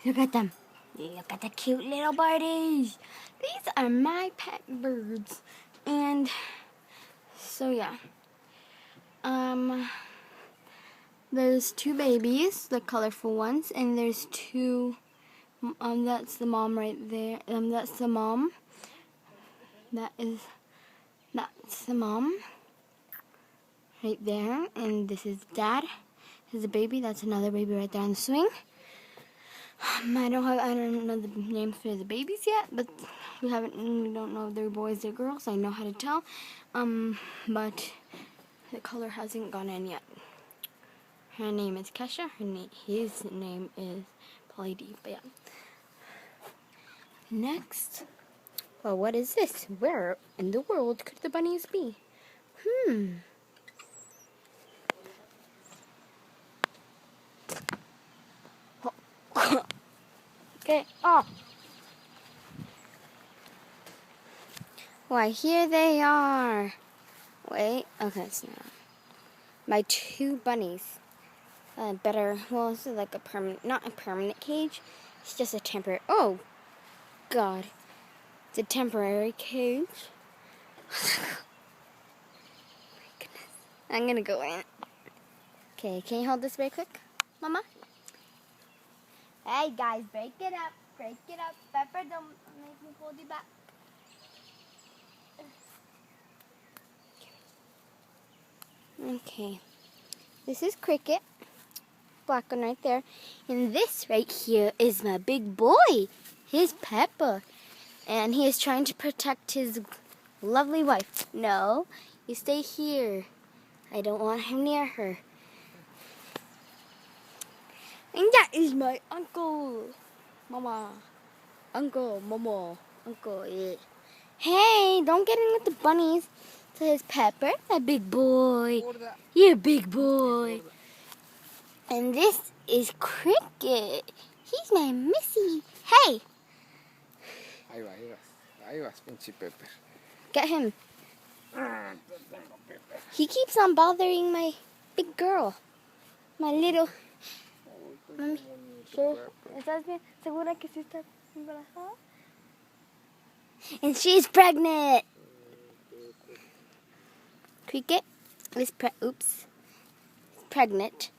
Look at them. Look at the cute little birdies. These are my pet birds. And so yeah. There's two babies, the colorful ones, and there's two, that's the mom right there. That's the mom. That's the mom right there, and this is dad. This is a baby. That's another baby right there on the swing. I don't know the names for the babies yet, but we don't know if they're boys or girls. I know how to tell, but the color hasn't gone in yet. Her name is Kesha. His name is Polly D. But yeah. Next, well, what is this? Where in the world could the bunnies be? Okay. Oh. Why, here they are. Wait. Okay, it's not. My two bunnies. Well, this is like a permanent, not a permanent cage. It's just a temporary. Oh, God. It's a temporary cage. My goodness. I'm gonna go in. Okay, can you hold this very quick, Mama? Hey, guys, break it up. Break it up. Pepper, don't make me hold you back. Okay. This is Cricket. Black one right there. And this right here is my big boy. He's Pepper. And he is trying to protect his lovely wife. No, you stay here. I don't want him near her. And that is my uncle. Mama. Uncle, Momo. Uncle, yeah. Hey, don't get in with the bunnies. So here's Pepper, a big boy. You're a big boy. And this is Cricket. He's my Missy. Hey! Ahí vas, pinche Pepper. Get him. He keeps on bothering my big girl. My little... Mami, ¿estás bien? ¿Segura que sí está embarazada? And she's pregnant. Cricket is pregnant.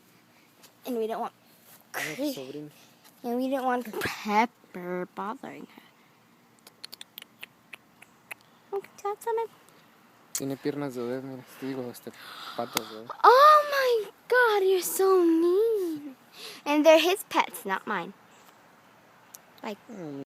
And we don't want Pepper bothering her. Okay, that's on it. Tiene piernas de bebé, mira. Patas de bebé. Oh my God, you're so mean. And they're his pets, not mine. Like.